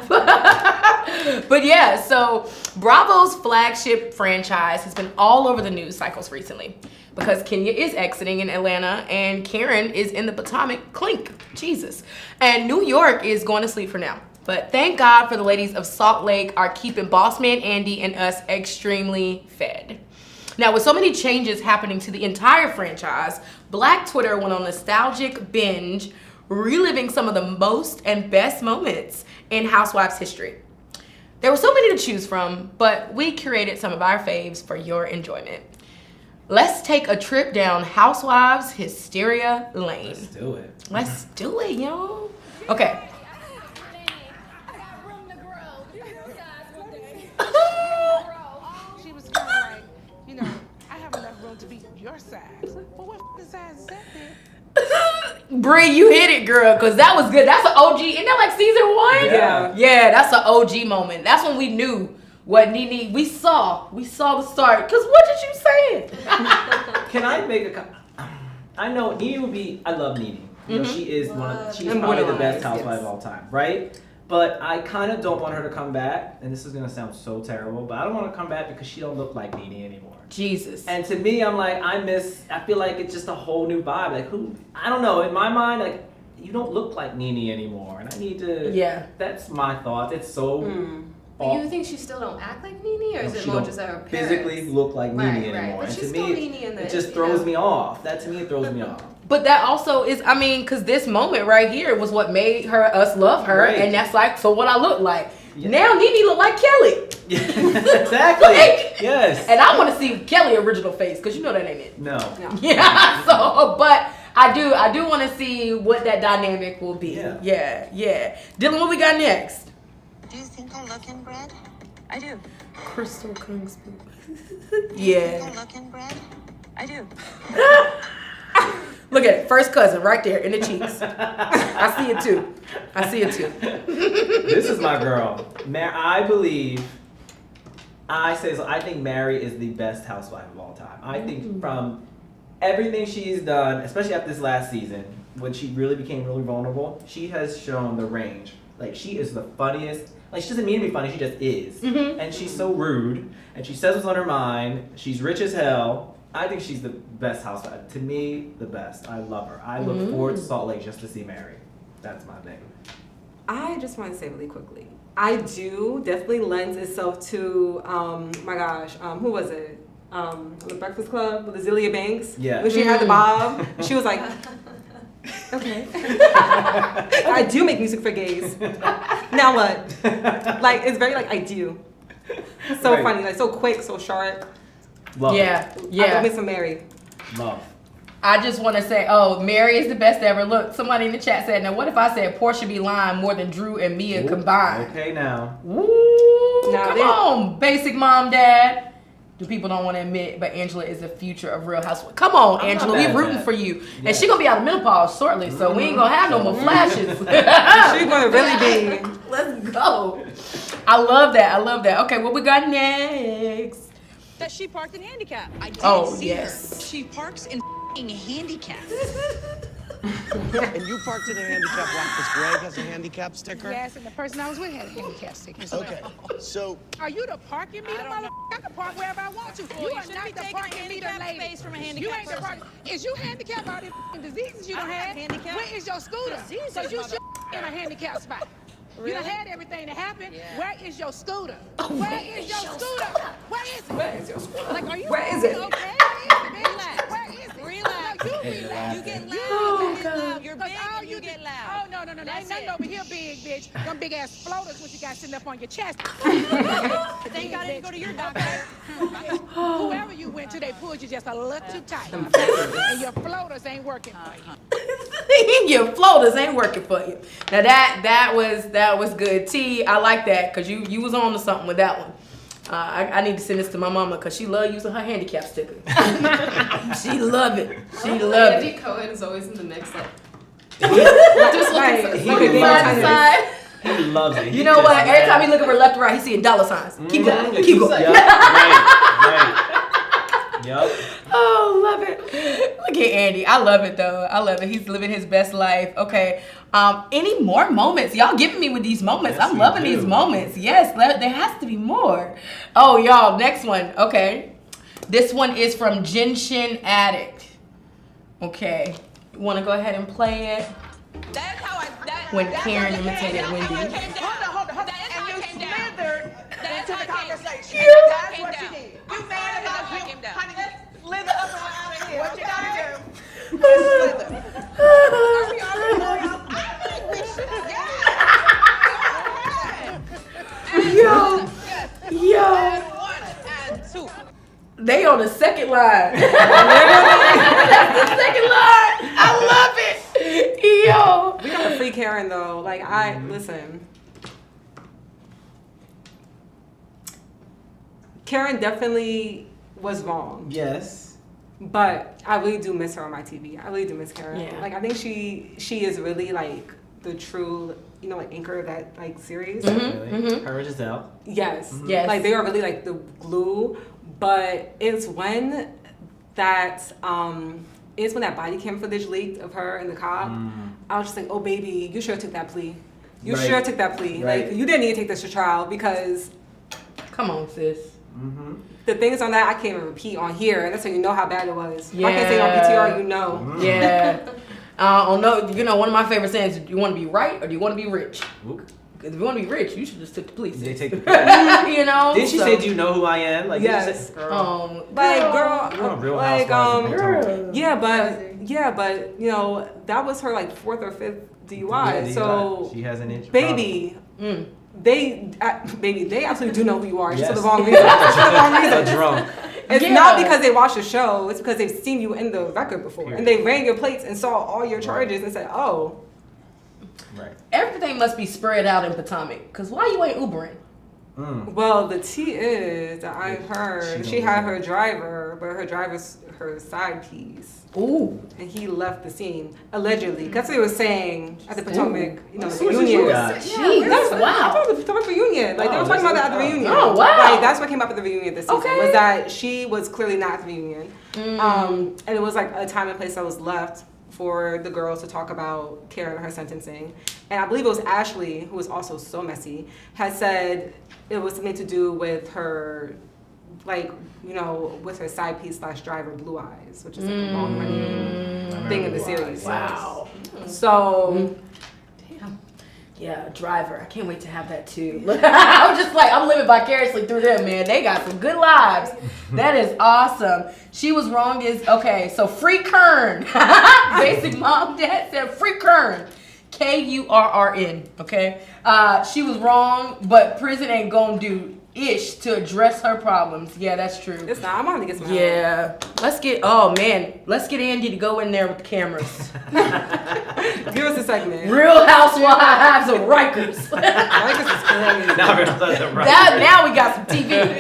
But yeah, so Bravo's flagship franchise has been all over the news cycles recently, because Kenya is exiting in Atlanta and Karen is in the Potomac clink. Jesus. And New York is going to sleep for now. But thank God for the ladies of Salt Lake are keeping Boss Man Andy and us extremely fed. Now, with so many changes happening to the entire franchise, Black Twitter went on a nostalgic binge, reliving some of the most and best moments in Housewives history. There were so many to choose from, but we curated some of our faves for your enjoyment. Let's take a trip down Housewives Hysteria Lane. Let's do it. Let's do it, y'all. Okay. She was kind of like, you know, I have enough room to be your size. But what size is that then? Bree, you hit it, girl, because that was good. That's an OG. Isn't that like season 1? Yeah. Yeah, that's an OG moment. That's when we knew what Nene, we saw the start. Because what did you say? Can I make I know Nene would be, I love Nene. You know, she is she's probably the best housewife of all time, right? But I kind of don't want her to come back, and this is gonna sound so terrible, but I don't want to come back because she don't look like Nene anymore. Jesus. And to me, I'm like, I feel like it's just a whole new vibe. Like I don't know, in my mind, like, you don't look like Nene anymore, and I need to. Yeah. That's my thought. It's so. But you think she still don't act like Nene, or is it more just her appearance? Physically look like Nene Right, anymore. but And she's to still me, Nene in the, it just throws me off. That to me, it throws me off. But that also is, I mean, because this moment right here was what made us love her, Right. and that's like, so what I look like. Yeah. Now Nene look like Kelly. Yeah, exactly. Like- Yes. And I want to see Kelly original face, because you know that ain't it. No. Yeah, so, but I do want to see what that dynamic will be. Yeah. Dylan, what we got next? Do you think I look inbred? I do. Crystal Kingston. Do you think Yeah. I look inbred? I do. Look at it. First cousin right there in the cheeks. I see it too. This is my girl. I believe. I think Mary is the best housewife of all time. I think from everything she's done, especially after this last season, when she really became really vulnerable, she has shown the range. Like, she is the funniest. Like, she doesn't mean to be funny, she just is. And she's so rude, and she says what's on her mind. She's rich as hell. I think she's the best housewife. To me, the best. I love her. I look forward to Salt Lake just to see Mary. That's my thing. I just want to say really quickly, I do definitely lends itself to, my gosh, who was it? The Breakfast Club with Azealia Banks. Yeah. When she had the bob, she was like, okay. I do make music for gays. Now what? Like, it's very like, I do. So Right. funny, like so quick, so sharp. Love Yeah. I love me some Mary. it. Love. I just want to say, Mary is the best ever. Look, somebody in the chat said, now what if I said Portia be lying more than Drew and Mia Ooh, combined? Okay, now. Ooh, Now come they- on, basic mom, dad. Do people don't want to admit, but Angela is the future of Real Housewives. Come on, I'm Angela, not we mad at rooting that. for you. Yeah. And she gonna be out of menopause shortly, so we ain't gonna have no more flashes. She's gonna really be. Let's go. I love that. Okay, what we got next? That she parked in handicap. I did see yes. her. She parks in handicap. And you parked in a handicap lot because Greg has a handicap sticker? Yes, and the person I was with had a handicap sticker. So Okay, so are you the parking meter, mother? I can park wherever I want to. You are not the parking meter lady. Space from a You handicap ain't the person. parking. Is you handicapped by the diseases you I done don't had? have handicap. Where is your scooter? Diseases, So you mother. should in a handicap spot. You done had everything that happened. Yeah. Where is your scooter? Where is your scooter? Where is it? Where is your scooter? Like, are you Where is it? okay? Where is it? Bitch? Where is it? Relax. You get loud. Oh, You get loud. You're big and you get loud. Oh, no. Ain't nothing over here big, bitch. Them big ass floaters what you got sitting up on your chest. They got to go to your doctor. Whoever you went to, they pulled you just a little too tight. And your floaters ain't working for you. Your floaters ain't working for you. Now that was good. T, I like that because you was on to something with that one. I need to send this to my mama because she love using her handicap sticker. She love it. She love Andy it. Cohen is always in the mix, like Just right. looking Side to side. He loves it. You know what? Every time he looking for left or right, he's seeing dollar signs. Keep going. Keep going. Yep. Right. Yep. Oh, love it. Look at Andy. I love it though. I love it. He's living his best life. Okay. Any more moments? Y'all giving me with these moments. Yes, I'm loving these moments. Yes, there has to be more. Oh, y'all, next one. Okay. This one is from Genshin Addict. Okay. You want to go ahead and play it? That's how I. When Karen imitated Wendy. Hold on. And you slithered into the conversation. That's what you did. You mad about him. Honey, let's slither up and out of here. What you gotta do? Slither. Are we all I think we should. Yo. And two. They on the second line. That's the second line. I love it. Yo. We got to free Karen though. Like listen. Karen definitely was wrong. Yes. But I really do miss her on my TV. I really do miss Karen. Yeah. Like I think she is really like the true, like anchor of that like series. Really? Her and Giselle. Yes. Yes. Like they are really like the glue. But it's when that body cam footage leaked of her in the cop. I was just like, oh baby, you sure took that plea. You Right. sure took that plea. Right. Like you didn't need to take this to trial because Come on, sis. the things on that I can't even repeat on here. That's how you know how bad it was. If I can't say it on BTR, you know. Yeah. One of my favorite sayings is, do you want to be right or do you want to be rich? Because if you want to be rich, you should just take the police. They take the plea. You know? Didn't she say, do you know who I am? Like, Yes. didn't she say, girl, Girl, you're on Real like, Housewives of Potomac. yeah, but that was her like 4th or 5th DUI. Yeah, So she has an inch. baby, they absolutely do know who you are. It's Yes. for the wrong reason. It's for the wrong reason. A drunk. It's not because they watched the show. It's because they've seen you in the record before, Period. and they ran your plates and saw all your charges and said, "Oh." Right. Everything must be spread out in Potomac. Because why you ain't Ubering? Well, the tea is that I heard she had her driver, but her driver's her side piece. Ooh. And he left the scene allegedly. That's what they were saying at the Potomac, the What reunion. you got? Jeez, I wow. told the Potomac reunion. Like they were talking about that at the reunion. Oh, wow. Like that's what came up at the reunion this season. Okay. Was that she was clearly not at the reunion. And it was like a time and place that was left for the girls to talk about Karen and her sentencing. And I believe it was Ashley, who was also so messy, had said it was something to do with her, with her side piece / driver, Blue Eyes, which is like a long running thing in the series. Wow. So, Damn. Yeah, driver. I can't wait to have that too. I'm just like, I'm living vicariously through them, man. They got some good lives. That is awesome. She was wrong so free Kern. Basic mom, dad said free Kern. Kurrn, okay? She was wrong, but prison ain't gonna do ish to address her problems. Yeah, that's true. it's not. I'm gonna get some help. Yeah. Let's get Andy to go in there with the cameras. Give us a segment. Real Housewives of Rikers. Rikers is crazy. Now we got some TV.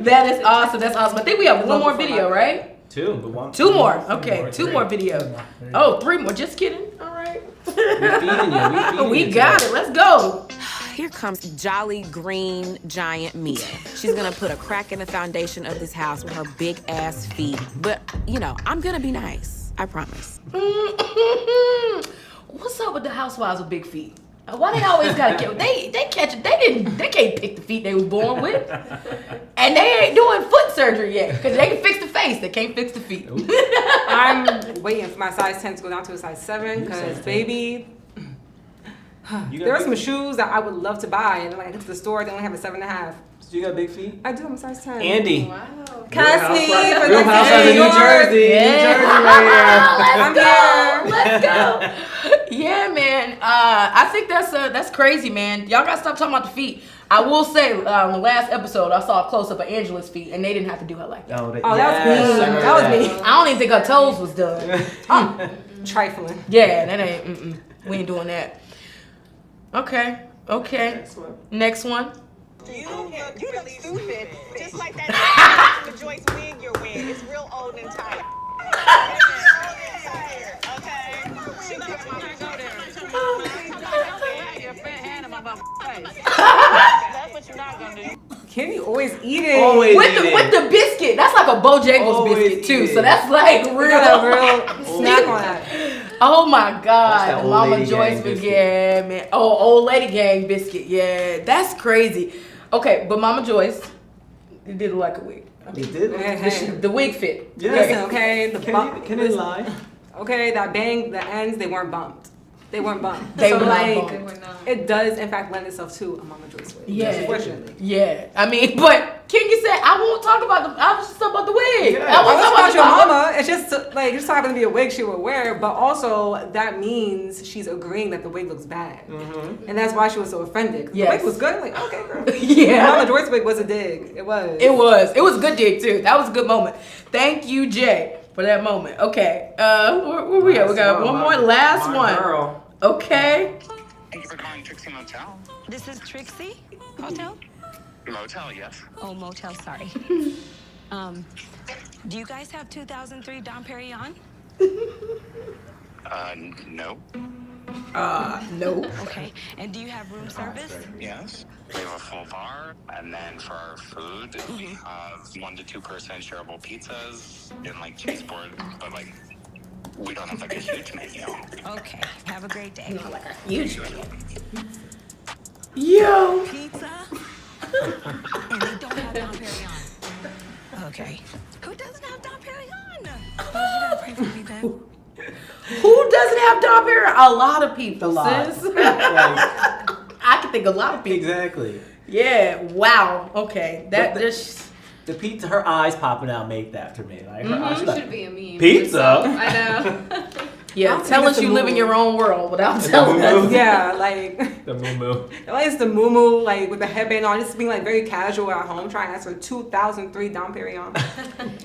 That is awesome. That's awesome. I think we have one more video, right? Two more. Okay, two more video. Oh, 3 more. Just kidding. All right. We got it. Let's go. Here comes jolly green giant Mia. She's gonna put a crack in the foundation of this house with her big ass feet. But, I'm gonna be nice. I promise. What's up with the housewives with big feet? Why they always gotta get they can't pick the feet they was born with. And they ain't doing foot surgery yet. Because they can fix the face, they can't fix the feet. I'm waiting for my size 10 to go down to a size 7 because baby, there are some shoes that I would love to buy, and then when I get to the store, they only have a 7.5. You got big feet? I do. I'm a size 10. Andy. Wow. Cassie from Real Housewives of New Jersey. Yeah. New Jersey right here. Let's go. Yeah, man. I think that's crazy, man. Y'all gotta stop talking about the feet. I will say, on the last episode, I saw a close up of Angela's feet, and they didn't have to do her like that. That was me. That was me. I don't even think her toes was done. Trifling. Yeah, that ain't. We ain't doing that. Okay. Next one. You look stupid. Just like that Joyce wig you're wearing. It's real old and tired. Okay? She not gonna go there. Your fat hand in my face. That's what you're not gonna do. Kenny always eating. With the biscuit. That's like a Bojangles biscuit too. So that's like real snack on that. Oh my God, old Mama lady Joyce, gang yeah, man. Oh, old lady gang biscuit, yeah, that's crazy. Okay, but Mama Joyce, you did look like a wig. You did? The wig fit. Yeah. Listen, okay, the bump. Can it lie? Okay, that bang, the ends, they weren't bumped. They weren't bumped. They so were not like, bumped. it does in fact lend itself to a Mama Joyce wig. Yeah. Unfortunately. Yeah, I mean, but Kingy said I won't talk about the. I was just talking about the wig. Yeah. I was talking about your mama. It's just like just happened to be a wig she would wear, but also that means she's agreeing that the wig looks bad, and that's why she was so offended. Yes. The wig was good. Like okay, girl. Yeah. Mama Joyce wig was a dig. It was. It was a good dig too. That was a good moment. Thank you, Jay, for that moment. Okay, where we at? We got one more, last one. Girl. Okay. Thank you for calling Trixie Motel. This is Trixie Hotel? Motel, yes. Oh, motel, sorry. Do you guys have 2003 Dom Perignon? No. No. Okay. And do you have room service? Yes. We have a full bar, and then for our food, we have 1 to 2% shareable pizzas in like cheese board, but like we don't have like a huge menu. Okay. Have a great day. Not like a huge menu. Yo. Pizza. And they don't have Dom Perignon. Okay. Who doesn't have Dom Perignon? You gotta pray for me then. Who doesn't have Dom Perignon? A lot of people, sis. Like, I can think of a lot of people. exactly. Yeah. Wow. Okay. That just. The pizza, her eyes popping out make that to me. Like her eyes, Should like, be a meme. pizza. I know. Yeah, tell us you live in your own world without telling us. Yeah, like the moo. like it's the moo like with the headband on, just being like very casual at home, trying to ask for 2003 Dom Perignon.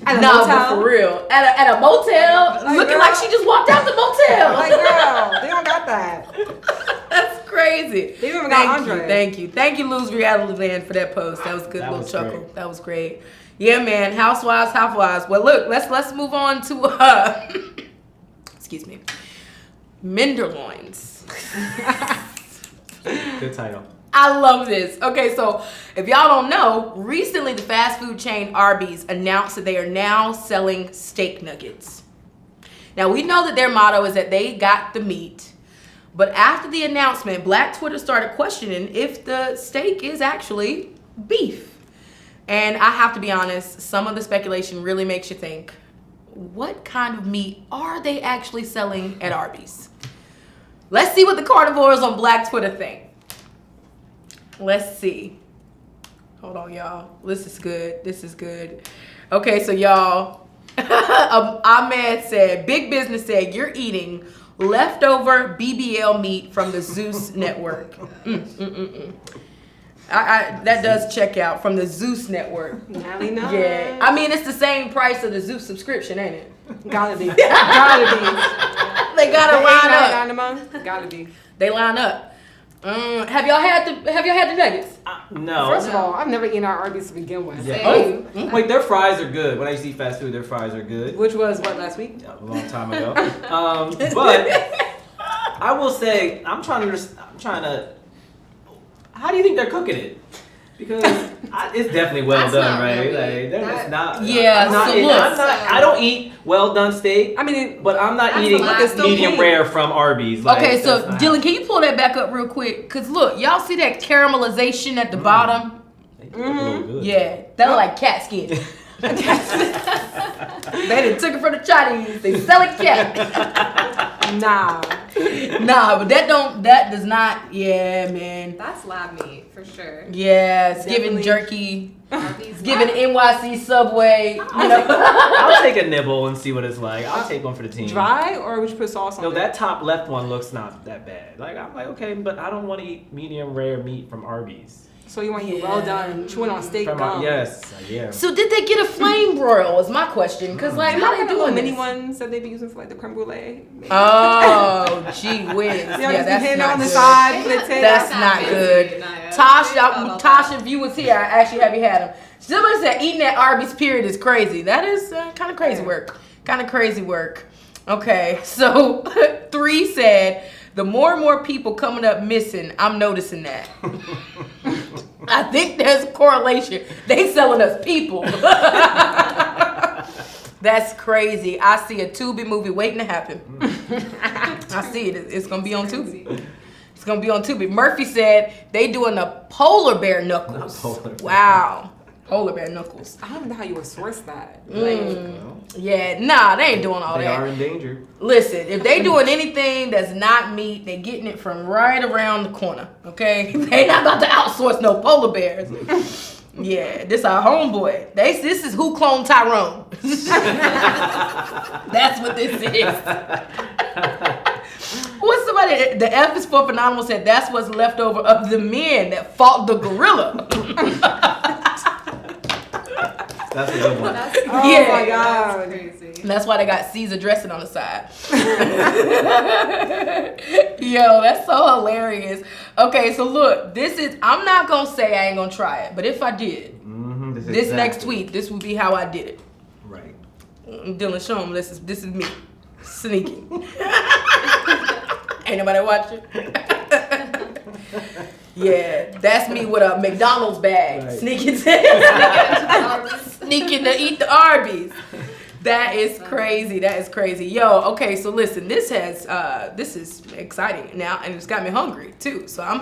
At a Nah, motel. but for real. At a motel, Like, looking girl. like she just walked out the motel. Like girl, they don't got that. That's crazy. They even got Andre. Thank you, Lose Reality Land, for that post. That was a good That little was chuckle. great. That was great. Yeah, man. Housewives. Well, look, let's move on to excuse me, Menderloins. Good title. I love this. Okay, so if y'all don't know, recently the fast food chain Arby's announced that they are now selling steak nuggets. Now we know that their motto is that they got the meat. But after the announcement, Black Twitter started questioning if the steak is actually beef. And I have to be honest, some of the speculation really makes you think, what kind of meat are they actually selling at Arby's? Let's see what the carnivores on Black Twitter think. Let's see. Hold on, y'all. This is good. Okay, so y'all, Ahmed said, Big Business said, you're eating leftover BBL meat from the Zeus Network. That does check out from the Zeus Network. Nally no. Yeah, I mean it's the same price of the Zeus subscription, ain't it? Gotta be. They gotta line up. Gotta be. They line up. Have y'all had the nuggets? No. First of all, I've never eaten our Arby's to begin with. Yeah. Oh, wait, their fries are good. When I used to eat fast food, their fries are good. Which was what, last week? Yeah, a long time ago. But I will say, I'm trying to. How do you think they're cooking it? Because it's definitely well done, right? Really, like they're just not. Yeah. I don't eat well done steak. I mean, but I'm not eating medium rare from Arby's. Like, okay, so Dylan, can you pull that back up real quick? Cause look, y'all see that caramelization at the bottom? Yeah, that look like cat skin. They done took it from the Chinese. They sell it cat. Nah. Nah, but that does not, yeah, man. That's lab meat for sure. Yeah, it's giving jerky. It's giving NYC Subway. You know. I'll take a nibble and see what it's like. I'll take one for the team. Dry, or would you put sauce on it? No, that top left one looks not that bad. Like, I'm like, okay, but I don't want to eat medium rare meat from Arby's. So you want you well done, chewing on steak gum. Yes, yeah. So did they get a flame broil is my question. Because, like, how they doing mini this? ones that they be using for, like, the creme brulee? Oh, gee whiz. Yeah, that's not on the good. side for the taste. That's not good. Tasha, if you was here, I actually have you had them. Somebody said eating at Arby's period is crazy. That is kind of crazy work. Kind of crazy work. Okay, so 3 said, the more and more people coming up missing, I'm noticing that. I think there's a correlation. They selling us people. That's crazy. I see a Tubi movie waiting to happen. I see it. It's going to be on Tubi. It's going to be on Tubi. Murphy said they doing the polar bear knuckles. Wow. Polar bear knuckles. I don't know how you would source that. Yeah, nah, they ain't doing all They that. are endangered. Listen, if they doing anything that's not meat, they getting it from right around the corner, okay? They not about to outsource no polar bears. Yeah, this our homeboy. This is who cloned Tyrone. That's what this is. What's somebody, the F is for phenomenal said, that's what's left over of the men that fought the gorilla. That's a good one. Oh my God. That's crazy. That's why they got Caesar dressing on the side. Yo, that's so hilarious. Okay, so look, I'm not going to say I ain't going to try it, but if I did, this next week, this would be how I did it. Right. Dylan, show them this is me sneaking. Ain't nobody watching. Yeah, that's me with a McDonald's bag. Right. Sneaking to eat the Arby's. That is crazy. That is crazy. Yo, okay, so listen, this is exciting now, and it's got me hungry too. So we're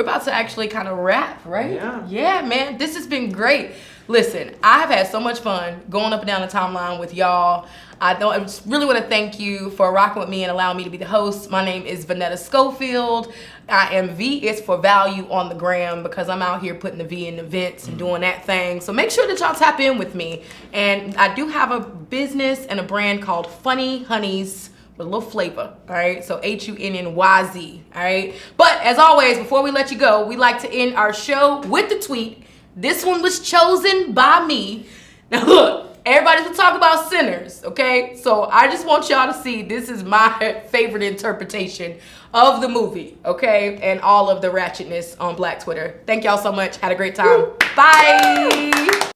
about to actually kind of wrap, right? Yeah, man. This has been great. Listen, I've had so much fun going up and down the timeline with y'all. I just really want to thank you for rocking with me and allowing me to be the host. My name is Vanetta Schofield. I am V is for value on the gram because I'm out here putting the V in events and doing that thing. So make sure that y'all tap in with me. And I do have a business and a brand called Funny Honeys with a little flavor, all right? So HUNNYZ, all right? But as always, before we let you go, we like to end our show with the tweet. This one was chosen by me. Now look. Everybody's gonna talk about sinners, okay? So I just want y'all to see this is my favorite interpretation of the movie, okay? And all of the ratchetness on Black Twitter. Thank y'all so much. Had a great time. Bye.